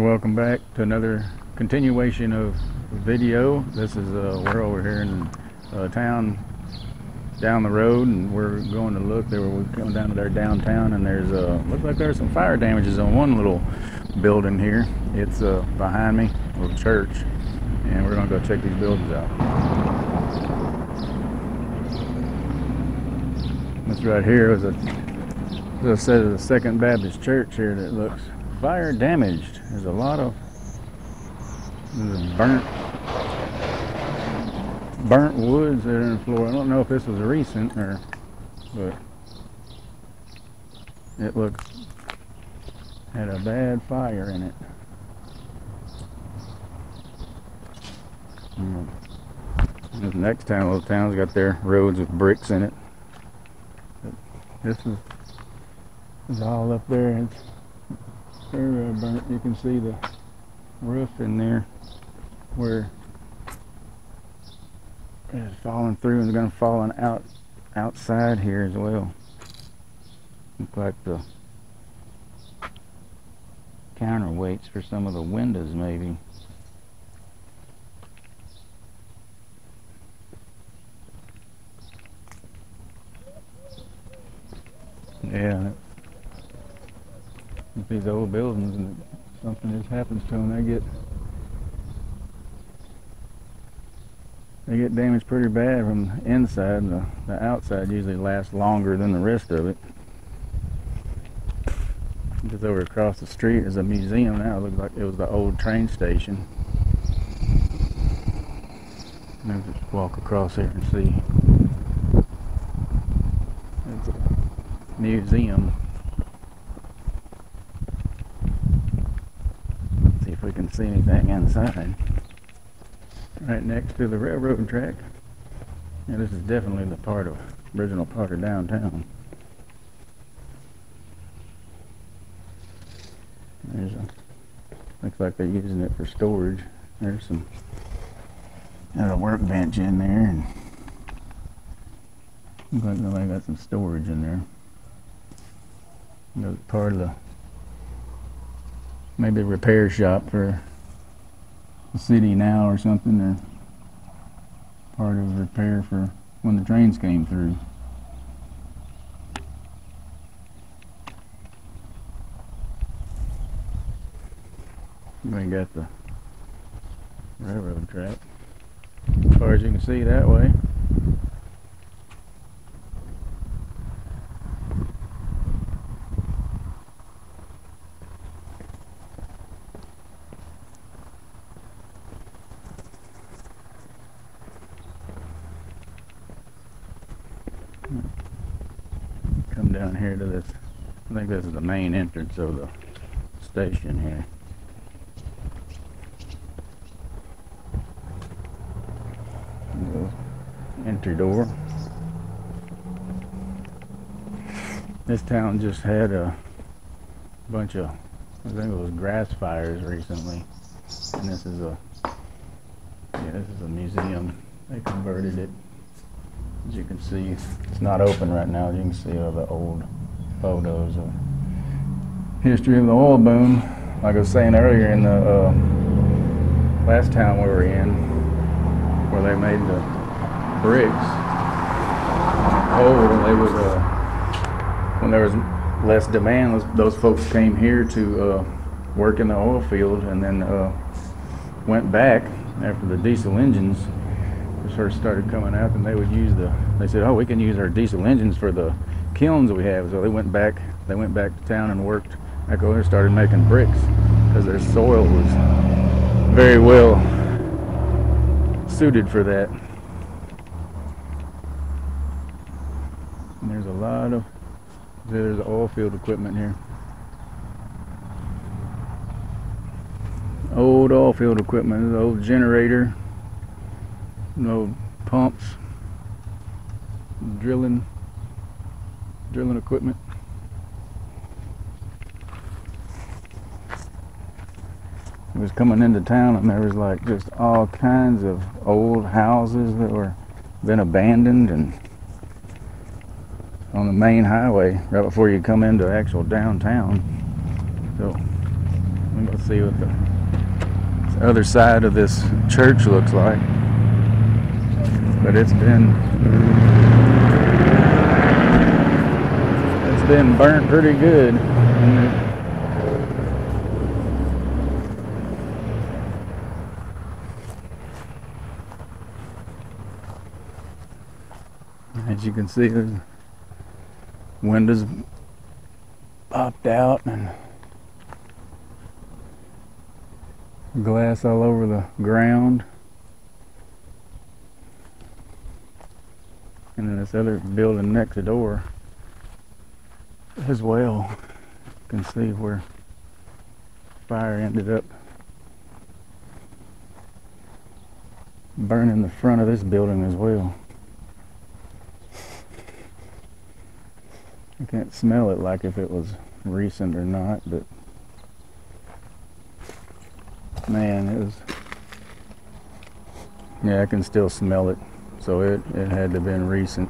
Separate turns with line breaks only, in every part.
welcome back to another continuation of video. This is we're over here in town down the road, and we're going to look. We're coming down to their downtown, and there's looks like there's some fire damages on one little building here. It's behind me, a little church, and we're gonna go check these buildings out. This right here is as I said, the Second Baptist Church here that looks fire damaged. There's a lot of burnt woods that are in the floor. I don't know if this was recent but it looks had a bad fire in it. This next little town's got their roads with bricks in it. But this is all up there. It's very burnt. You can see the roof in there where it's falling through, and it's going to fall outside here as well. Look like the counterweights for some of the windows, maybe. Yeah. With these old buildings, and something just happens to them, they get damaged pretty bad from the inside, and the outside usually lasts longer than the rest of it. Just over across the street is a museum now. It looks like it was the old train station. I'll just walk across here and see. It's a museum. See if we can see anything inside. Right next to the railroad track. Yeah, this is definitely the original part of downtown. Looks like they're using it for storage. There's a workbench in there, and looks like they got some storage in there. That's part of maybe a repair shop for the city now or something, or part of repair for when the trains came through. We got the railroad track as far as you can see that way. Come down here to this. I think this is the main entrance of the station here. Entry door. This town just had a bunch of, I think it was grass fires recently, and this is a museum. They converted it. As you can see, it's not open right now. You can see all the old photos of history of the oil boom. Like I was saying earlier, in the last town we were in, where they made the bricks they would when there was less demand, those folks came here to work in the oil field, and then went back after the diesel engines first started coming out, and they said, oh, we can use our diesel engines for the kilns we have. So they went back to town and worked back over there, started making bricks, because their soil was very well suited for that. And there's oil field equipment here. Old oil field equipment, the old generator, old pumps, drilling equipment. It was coming into town, and there was like just all kinds of old houses that were been abandoned, and on the main highway right before you come into actual downtown. So Let's see what the other side of this church looks like. But it's been burnt pretty good. As you can see, the windows popped out and glass all over the ground. And then this other building next door as well. You can see where fire ended up burning the front of this building as well. I can't smell it like if it was recent or not, but man, it was, yeah, I can still smell it, so it had to have been recent.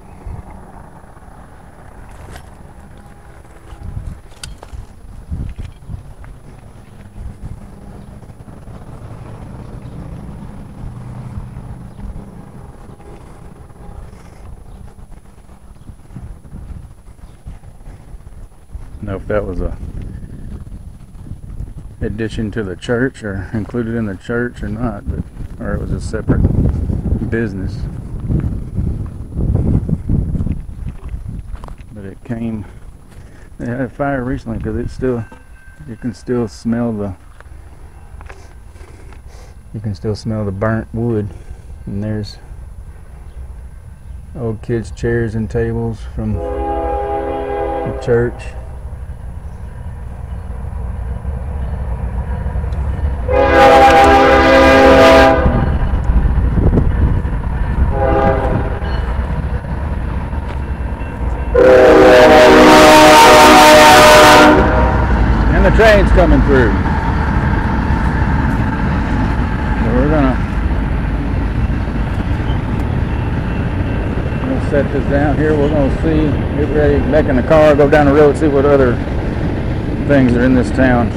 I don't know if that was a addition to the church or included in the church or not, but or it was a separate business. But it came, they had a fire recently because it's still, you can still smell the burnt wood. And there's old kids' chairs and tables from the church. The train's coming through. So we're gonna set this down here. We're gonna see, get ready, back in the car, go down the road, see what other things are in this town.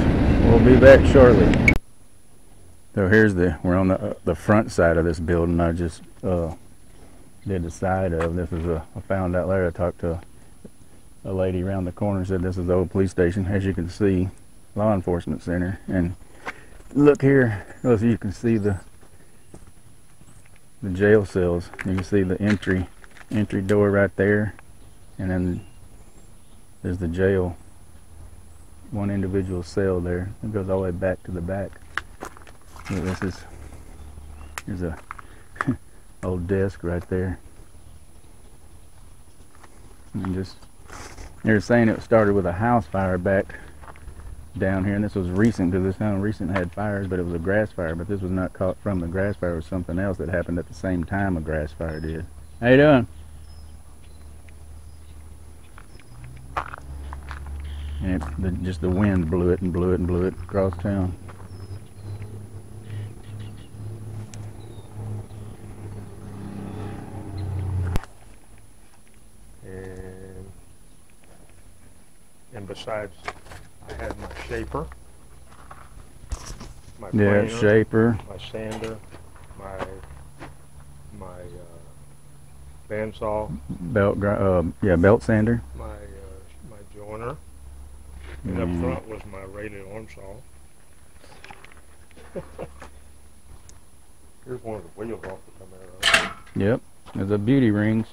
We'll be back shortly. So here's we're on the front side of this building. I just did the side of this. Is I found out later. I talked to a lady around the corner and said this is the old police station. As you can see, law enforcement center. And look here, as you can see the jail cells. You can see the entry door right there, and then there's the jail, one individual cell there. It goes all the way back to the back. There's a old desk right there. And just, they were saying it started with a house fire back down here, and this was recent because this town recent had fires, but it was a grass fire. But this was not caught from the grass fire. It was something else that happened at the same time a grass fire did. How you doing? And just the wind blew it and blew it and blew it across town.
And besides, I had my shaper, my
planer, shaper,
my sander, my bandsaw,
belt sander,
my joiner, and up front was my rated arm saw. Here's one of the wheels off the Camaro.
Yep, there's a beauty rings.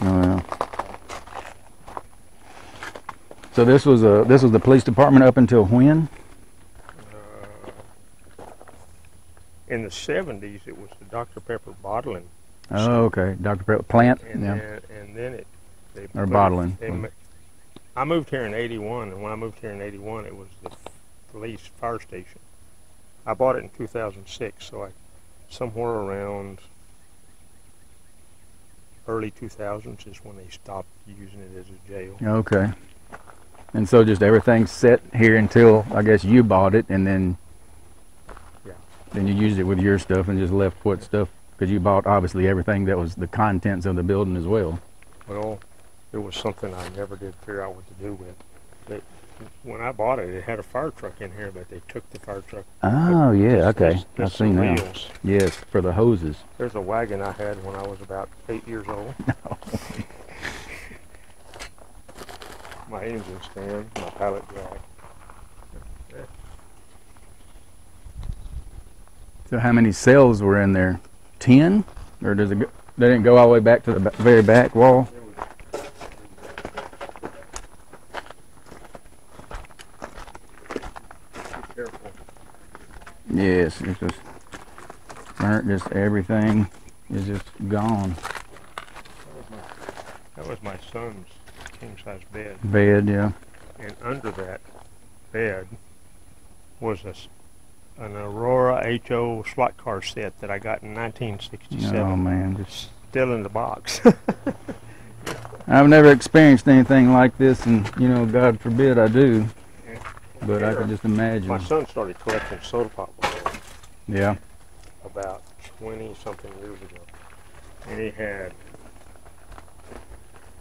Oh yeah. So this was the police department up until when?
In the 70s, it was the Dr. Pepper bottling.
Oh, okay, Dr. Pepper plant.
And
yeah.
Then
or bottling.
I moved here in '81, and when I moved here in '81, it was the police fire station. I bought it in 2006, so somewhere around early 2000s is when they stopped using it as a jail.
Okay. And so just everything's set here until, I guess, you bought it, and then you used it with your stuff and just left what stuff, because you bought obviously everything that was the contents of the building as well.
Well, it was something I never did figure out what to do with. when I bought it, it had a fire truck in here, but they took the fire truck.
Oh, yeah, okay.
Just
I've
some
seen now.
wheels.
Yes, for the hoses.
There's a wagon I had when I was about 8 years old. My engine stand, my pallet jack.
So how many cells were in there? 10? Or does it go, they didn't go all the way back to the very back wall?
Be careful.
Yes, it's just burnt, just everything is just gone.
That was my son's king-size bed.
Bed, yeah.
And under that bed was an Aurora HO SWAT car set that I got in 1967.
Oh man, just
Still in the box.
I've never experienced anything like this, and you know, God forbid I do. But I can just imagine.
My son started collecting soda pop bottles
Yeah.
about 20-something years ago. And he had,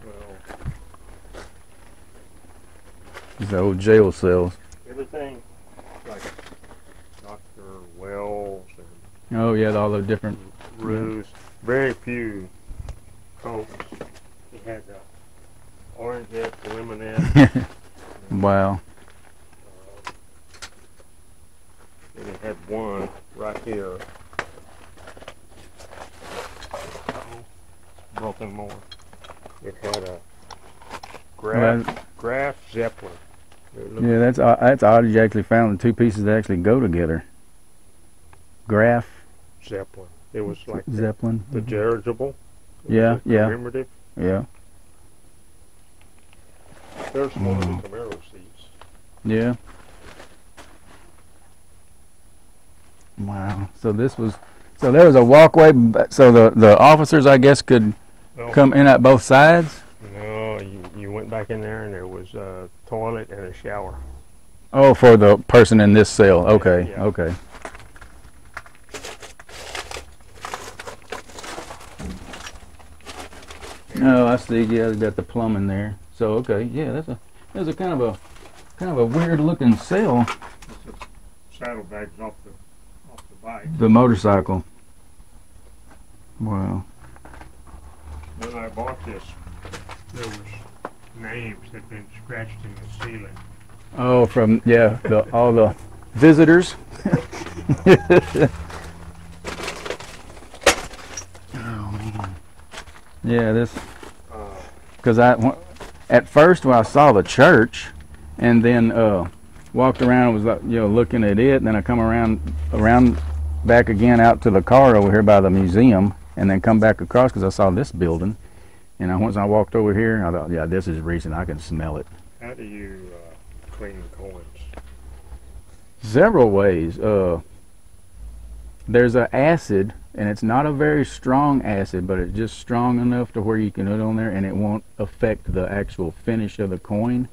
well,
These old jail cells.
everything like Dr. Wells and
Oh yeah, all the different.
Ruse. Very few Cokes. He had orange head, lemonade.
Wow.
And he had one right here. Broken more. It had a Graf Zeppelin.
Yeah, that's odd. You actually found the two pieces that actually go together. Graph
Zeppelin. It was like
Zeppelin.
the dirigible.
Yeah,
the
yeah.
commemorative.
Yeah.
There's one of the Camaro seats.
Yeah. Wow. So this was. So there was a walkway. So the officers, I guess, could
No,
come in at both sides.
no, you went back in there and there was a toilet and a shower.
Oh, for the person in this cell. Okay.
Yeah.
Okay. Oh, I see. Yeah, they got the plumbing there. So okay, yeah, that's a kind of a weird looking cell.
Saddlebags off the bike.
The motorcycle. Wow.
When I bought this, there was names that had been scratched in the ceiling.
Oh, from all the visitors. Oh man. Yeah, this. Because at first when I saw the church, and then walked around, was like, looking at it, and then I come around back again out to the car over here by the museum, and then come back across because I saw this building, and once I walked over here, I thought, yeah, this is recent. I can smell it.
How do you clean coins?
Several ways. There's an acid, and it's not a very strong acid, but it's just strong enough to where you can put it on there and it won't affect the actual finish of the coin.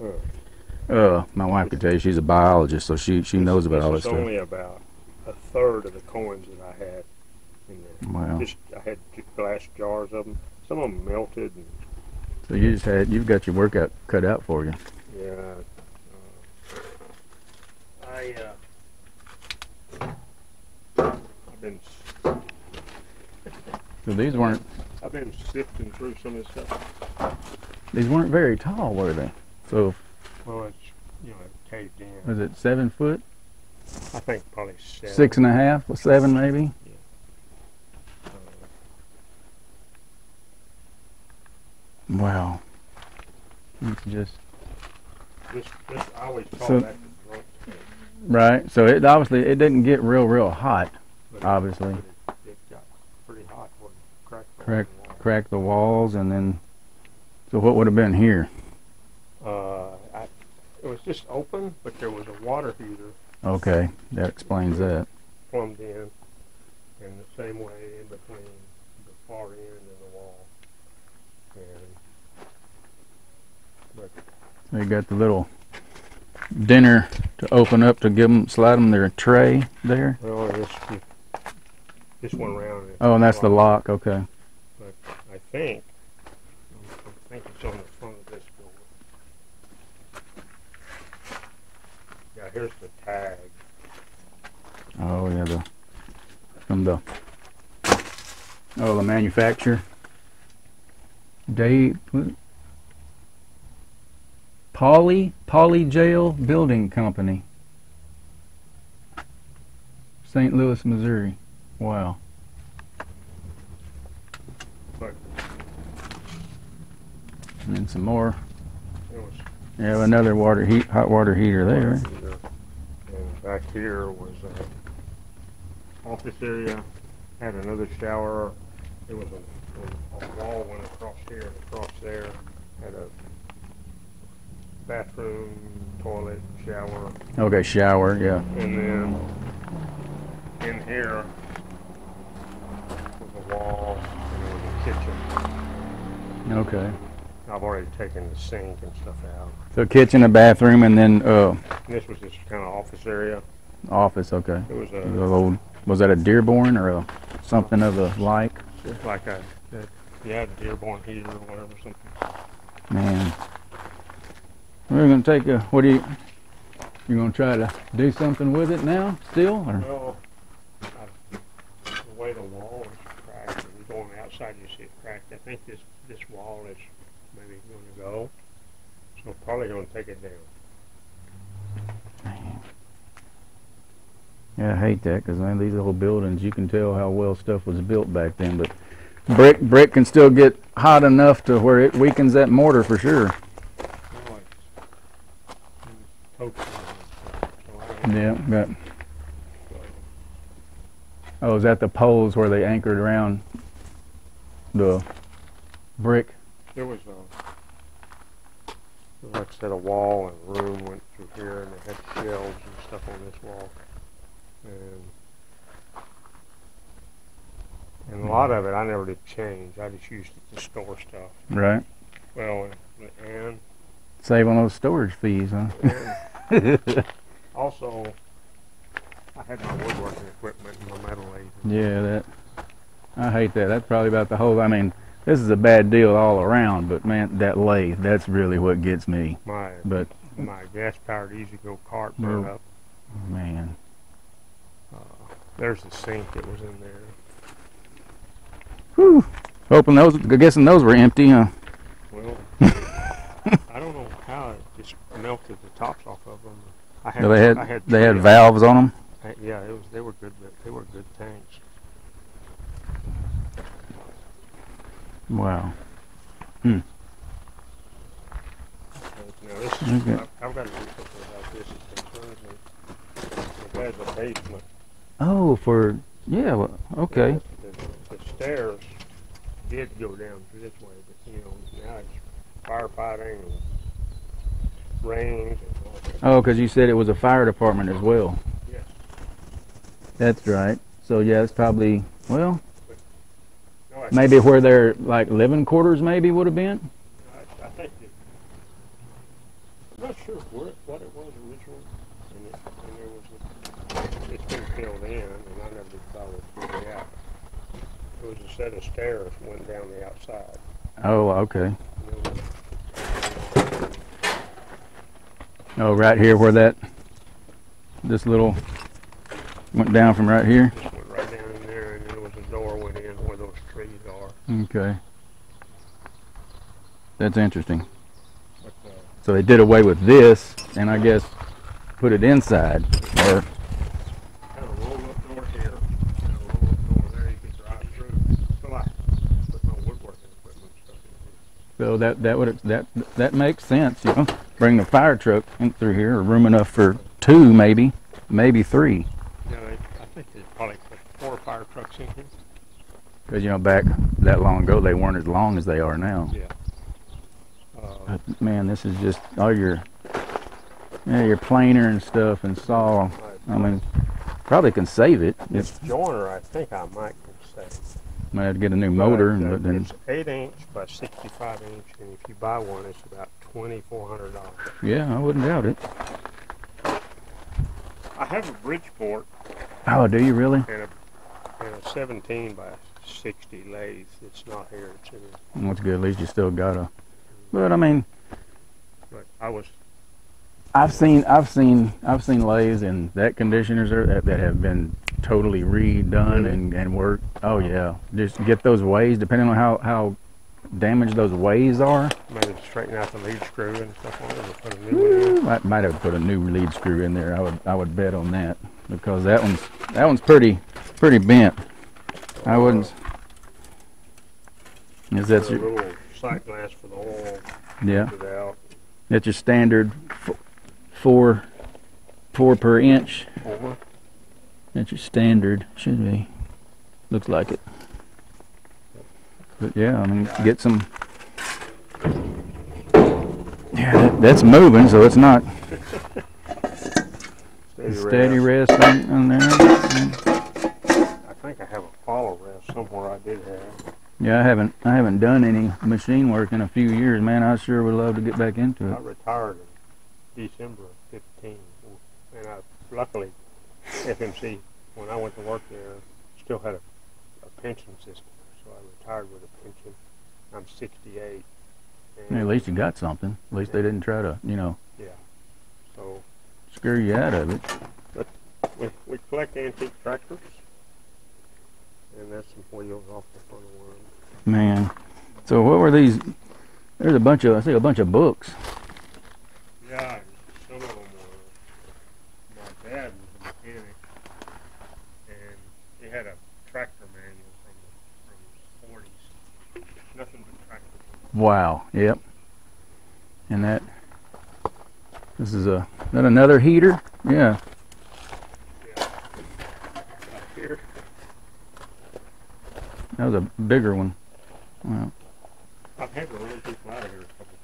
My wife could tell you, she's a biologist, so she knows about all this
This
stuff.
is only about a third of the coins that I had in there.
Wow.
I had glass jars of them. Some of them melted. And,
So you've got your work cut out for you.
yeah. I've been
So these weren't
sifting through some of this stuff.
very tall, were they? So
Well, it's it caved in.
was it 7 foot?
I think probably 7.
6.5, 7 maybe. Wow. It's just
This I always call
So-
that the drunk tank,
right. So it obviously it didn't get real hot.
but
Obviously.
it got pretty hot when it cracked. the
Crack-
wall.
Cracked the walls, and then. So what would have been here?
It was just open, but there was a water heater
Okay, that explains that.
plumbed in the same way in between the far end and the wall.
So you got the little dinner to open up to slide them their tray there.
Well, this one around.
Oh, and that's the lock. Okay.
But I think it's on the front of this door. here's the tag.
Oh yeah, from the the manufacturer. Polyjail Building Company, St. Louis, Missouri. Wow.
But
And then some more.
it was
Yeah, another hot water heater there.
And back here was office area. Had another shower. It was a wall went across here and across there. Had a bathroom, toilet, shower.
Okay, shower, yeah.
And then in here was a wall and there was a kitchen.
Okay.
I've already taken the sink and stuff out.
So kitchen, a bathroom, and then
And this was just kind of office area.
office. Okay.
It was
Was that a Dearborn or something of the like?
like a Dearborn heater or whatever, something.
Man, we're gonna take a. What do you? You gonna try to do something with it now? Still? Or?
Well, the way the wall is cracked, and you go on the outside, you see it cracked. I think this wall is maybe going to go, so probably going to take it down.
Man. Yeah, I hate that because these old buildings, you can tell how well stuff was built back then. But brick can still get hot enough to where it weakens that mortar for sure. Yeah. Got. Oh, is that the poles where they anchored around the brick?
There was like I said, a wall and room went through here, and they had shelves and stuff on this wall, and a lot of it I never did change. I just used it to store stuff.
Right.
Well, and
save on those storage fees, huh?
and also, I had my woodworking equipment and my metal lathe.
Yeah, I hate that. That's probably about the whole. I mean, this is a bad deal all around, but man, that lathe, that's really what gets me.
My gas-powered E-Z-GO cart burned up.
Man.
There's the sink that was in there.
Whew. Guessing those were empty, huh?
Well, I don't know how it just melted the tops off of them.
They had valves on them.
Yeah, they were good. They were good tanks.
Wow.
Now this is,
Okay.
I've got to do something about this. It concerns me. It has a basement.
Oh, well, okay.
The stairs did go down this way, but now it's firefighting and range and all that.
Oh, because you said it was a fire department as well.
Yes.
That's right. So yeah, it's probably
No,
maybe where their like living quarters maybe would have been.
I think I'm not sure what it was originally, and it's been filled in, and I never did follow through the out. It was a set of stairs went down the outside.
Oh, okay. Oh, right here where this little went down from right here.
Just went right down in there, and there was a door went in where those trees are.
Okay. That's interesting.
But,
So they did away with this, and I guess put it inside, or
had a roll-up door here, and a roll-up door there you could drive through. So I put my woodworking equipment and stuff in here.
so that makes sense, you know. Bring the fire truck in through here, or room enough for 2, maybe 3.
Yeah, I think they probably put 4 fire trucks in here.
Because back that long ago, they weren't as long as they are now.
Yeah.
But, man, this is just all your planer and stuff and saw. I mean, probably can save it.
This joiner, I think I might can save.
Might have to get a new motor,
But,
but then
it's 8-inch by 65-inch, and if you buy one, it's about $2,400.
yeah, I wouldn't doubt it.
I have a Bridgeport
Oh, do you really?
and a 17 by 60 lathe. It's not here. It's in here.
That's good. At least you still got a. But I mean,
But I was
I've seen lathes and that conditioners that have been totally redone
Really?
and worked. Oh yeah, just get those ways depending on how damaged those ways are.
Maybe straighten out the lead screw and stuff on it, or put a new one in.
Might have put a new lead screw in there. I would bet on that because that one's pretty bent. I wouldn't. Is
Put
that
a
your
little sight glass for the oil.
yeah?
It out.
That's your standard four per inch.
Over.
That's your standard. Should be. Looks like it. But yeah, I mean, get some. Yeah, that's moving, so it's not steady rest on there.
I think I have a follow rest somewhere. I did have.
Yeah, I haven't done any machine work in a few years, man. I sure would love to get back into
I
it.
retired in December of 15, and I luckily FMC when I went to work there still had a pension system, so I retired with a pension. I'm 68. And
At least you got something. At least they didn't try to,
yeah, so
screw you out of it.
we collect antique tractors, and that's some wheels off the front of one.
Man. So what were these? There's I see a bunch of books.
Yeah, some of them were. My dad was a mechanic, and he had a tractor manual from the 40s. Nothing but tractor.
Wow. Yep. And this is that another heater? Yeah.
Yeah. Up here.
That was a bigger one. Wow.
I've had to run people out of here a couple times.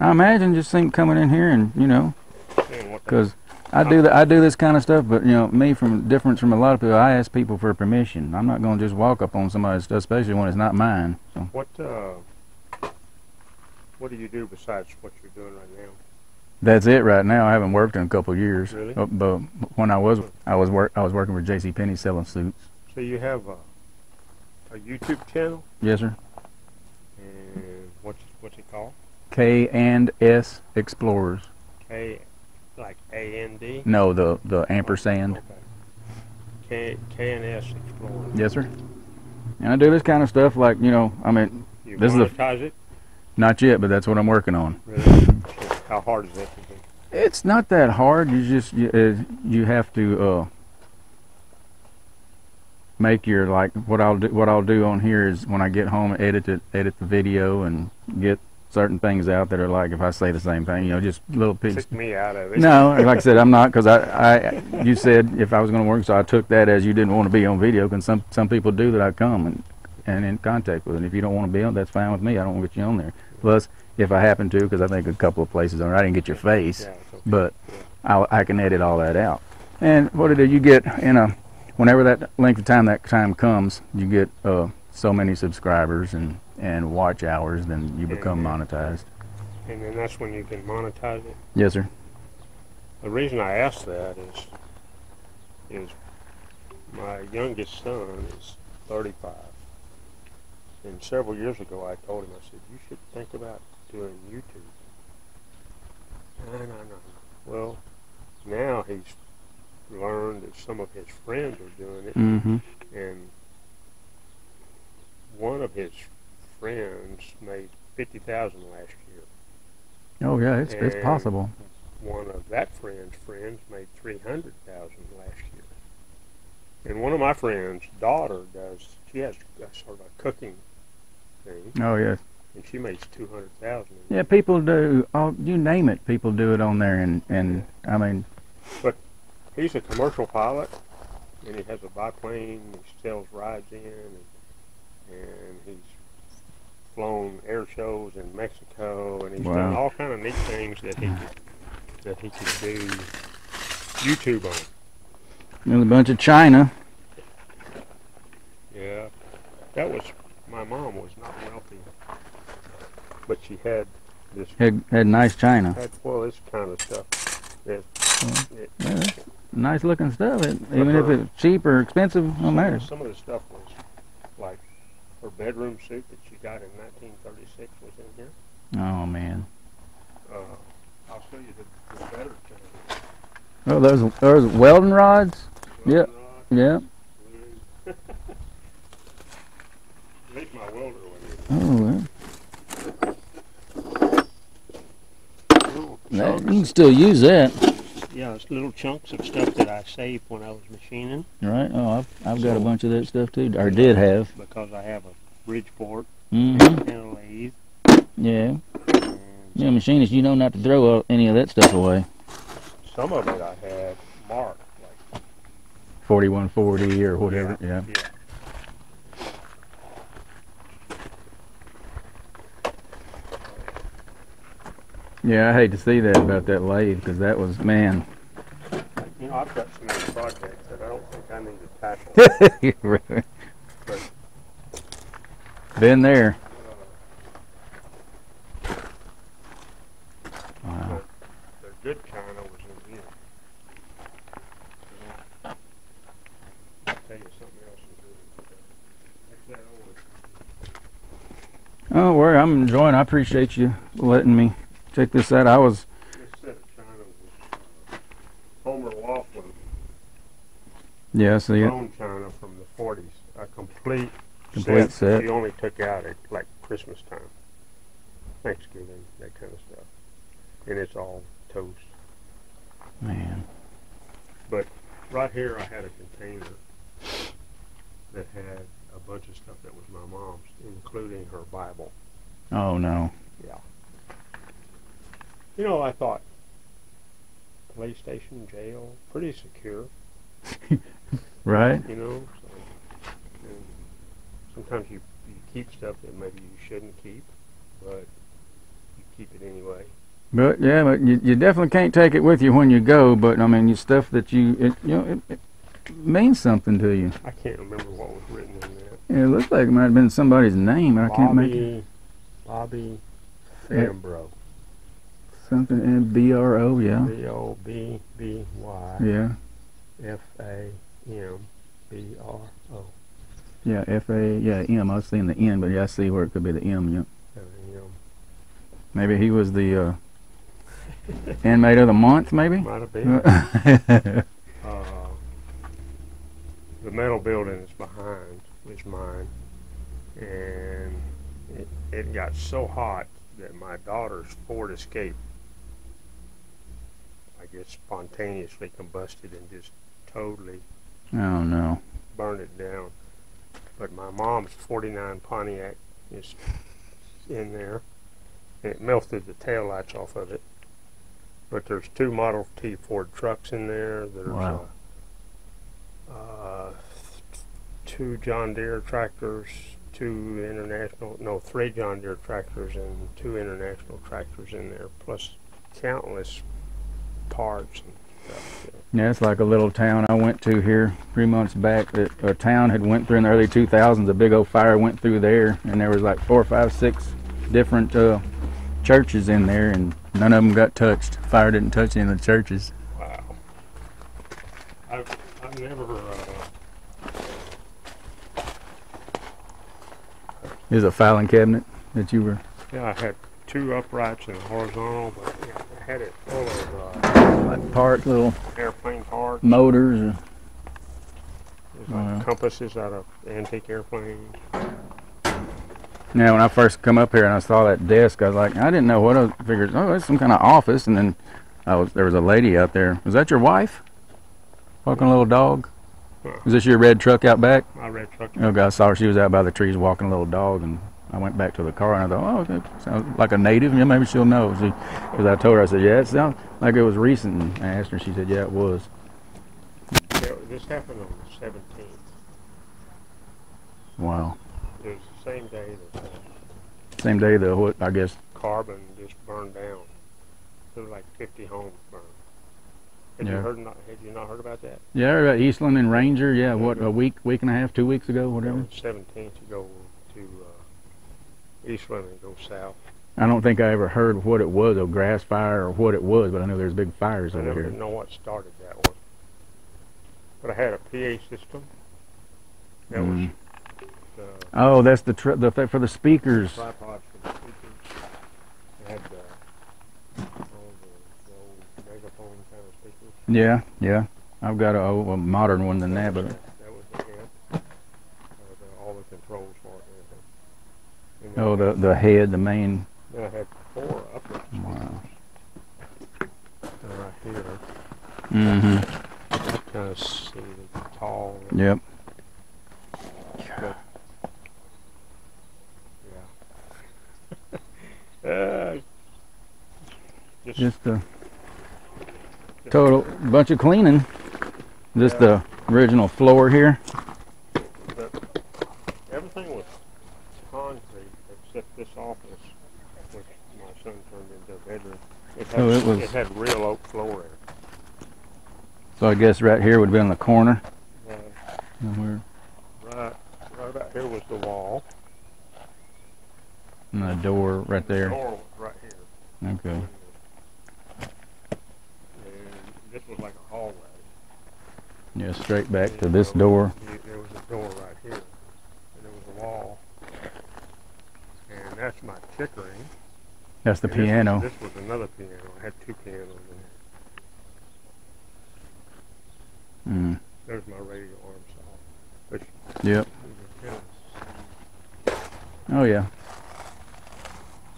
I imagine just think coming in here and
Saying what they
because I do this kind of stuff, but me from a lot of people, I ask people for permission. I'm not going to just walk up on somebody's stuff, especially when it's not mine. So
what do you do besides what you're doing right now?
that's it right now. I haven't worked in a couple of years.
Really?
But when I was working for J.C. Penney selling suits.
So you have a YouTube channel,
Yes, sir.
and what's it called?
K&S Explorers.
Like AND.
No, the ampersand.
Okay. K&S Explorer.
Yes, sir. And I do this kind of stuff like I mean,
You
this is
monetize it?
not yet, but that's what I'm working on.
Really? So how hard is that to do?
It's not that hard. You have to make your what I'll do on here is when I get home edit the video and get certain things out that are like if I say the same thing, just little pieces.
Took me out of it.
No, like I said, I'm not because you said if I was going to work, so I took that as you didn't want to be on video. Because some people do that I come and in contact with, and if you don't want to be on, that's fine with me. I don't want to get you on there. Plus, if I happen to, because I think a couple of places on, I didn't get your face,
Yeah, it's okay.
but
Yeah.
I can edit all that out. And what you get whenever that length of time comes, you get so many subscribers and watch hours, then you become monetized.
And then that's when you can monetize it.
Yes, sir.
The reason I ask that is my youngest son is 35. And several years ago I told him, I said, you should think about doing YouTube. No. Well, now he's learned that some of his friends are doing it.
Mm-hmm.
And one of his friends made $50,000 last year.
Oh yeah, it's
And
possible.
One of that friend's friends made $300,000 last year. And one of my friend's daughter she has a sort of a cooking thing,
Oh yes.
and she makes $200,000.
Yeah, people do. Oh, you name it, people do it on there, and I mean,
He's a commercial pilot, and he has a biplane. He sells rides in, and he's flown air shows in Mexico, and he's done all kind of neat things that he could do YouTube on.
there's a bunch of China.
Yeah, my mom was not wealthy, but she had this
Had nice China.
this kind of stuff.
Yeah, nice looking stuff. Even if it's cheap or expensive, no matter.
Some of the stuff was like her bedroom suit that she got in 1936 was in here.
Oh man.
I'll show you the better channel.
Oh, those welding rods? Yep. Yeah.
At least my welder was
Oh,
little
you
chunks.
can still use that.
Yeah, it's little chunks of stuff that I saved when I was machining.
Right? Oh, I've got a
So-
bunch of that stuff too. Or did have.
Because I have a Bridgeport
Mm-hmm.
and a lathe.
Yeah.
And
Yeah, machinist, you know not to throw any of that stuff away.
some of it I had marked. Like,
4140 or whatever. Yeah.
yeah.
Yeah, I hate to see that about that lathe because that was, man.
You know, I've got so many projects that I don't think I need to tackle.
Been there. Wow.
The good China was in here. I'll tell you something else to do. That's that old.
Oh, well, I'm enjoying. I appreciate you letting me check this out.
This set of China was Homer Laughlin
Yeah, see it.
bone China from the 40s. A complete
Set.
She only took out at like Christmas time, Thanksgiving, that kind of stuff. And it's all toast.
Man.
Right here I had a container that had a bunch of stuff that was my mom's, including her Bible.
Oh no.
You know, I thought, PlayStation jail, pretty secure,
Right?
you know. And sometimes you keep stuff that maybe you shouldn't keep, but you keep it anyway.
But yeah, but you definitely can't take it with you when you go. But I mean, stuff that it means something to you.
I can't remember what was written in that.
Yeah, it looks like it might have been somebody's name. I can't make it.
Bobby Fambro.
Something BRO. Yeah.
B-O-B-B-Y
Yeah.
F-A-M-B-R-O.
Yeah. F-A. Yeah. M. I was seeing the N, but yeah, I see where it could be the M. Yeah.
F-A-M.
Maybe he was the inmate of the month. Maybe.
Might have been. The metal building is behind is mine, and it got so hot that my daughter's Ford Escape, I guess, spontaneously combusted and just totally
Oh no.
burned it down. But my mom's 49 Pontiac is in there, and it melted the taillights off of it. But there's 2 Model T Ford trucks in there. There's
Wow.
2 John Deere tractors, 3 John Deere tractors and 2 international tractors in there, plus countless parts and stuff.
Yeah, it's like a little town I went to here 3 months back. That a town had went through in the early 2000s. A big old fire went through there, and there was like 4, 5, 6 different churches in there, and none of them got touched. Fire didn't touch any of the churches.
Wow. I've never.
There's a filing cabinet that you were.
Yeah, I had 2 uprights and a horizontal, but yeah, I had it full of
Like parts, little
airplane parts.
motors.
There's like compasses out of antique airplanes.
Now, when I first come up here and I saw that desk, I was like, I didn't know what I figured. Oh, it's some kind of office, and then there was a lady out there. Was that your wife? Walking a little dog. Was this your red truck out back?
My red truck.
Oh, God, I saw her. She was out by the trees walking a little dog, and I went back to the car, and I thought, oh, that sounds like a native. Yeah, maybe she'll know. Because I told her, I said, yeah, it sounds like it was recent. And I asked her, she said, yeah, it was.
Yeah, this happened on the 17th.
Wow.
It was the same day that
Same day the what? I guess.
Carbon just burned down. There were like 50 homes burned. Had
Yeah.
you not heard about that?
Yeah, I heard about Eastland and Ranger. Yeah, what, a week and a half, 2 weeks ago, whatever.
On the 17th, you go to Eastland and go south.
I don't think I ever heard what it was, a grass fire or what it was, but I know there's big fires
I
over
never
here.
know what started that one. But I had a PA system. That was the
Oh, that's the for the speakers.
tripod for the speakers. I had all the
Yeah. I've got a modern one than that, but
That was the head. All the controls for it and everything. And
oh, the head, the main.
then I had 4 upper speakers.
Wow.
Right here.
Mm-hmm.
Kind of see the tall.
Yep.
But, yeah.
Just a total bunch of cleaning. Just the original floor here.
Everything was concrete except this office, which my son turned into a bedroom. It had real oak floor in it.
So I guess right here would be on the corner.
Right about here was the wall.
And the door right
The
there.
door was right here.
Okay.
And this was like a hallway.
Yeah, straight back to this door.
There was a door right here, and there was a wall. And that's my chickering.
That's the
And
piano.
This was another piano. I had 2 pianos in there.
Mm.
There's my radio arm saw. Which
Yep.
you can kind of
Oh yeah.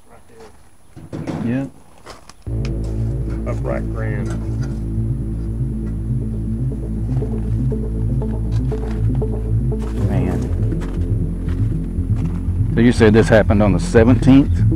right there.
Yep.
Upright grand.
Man. So you said this happened on the 17th?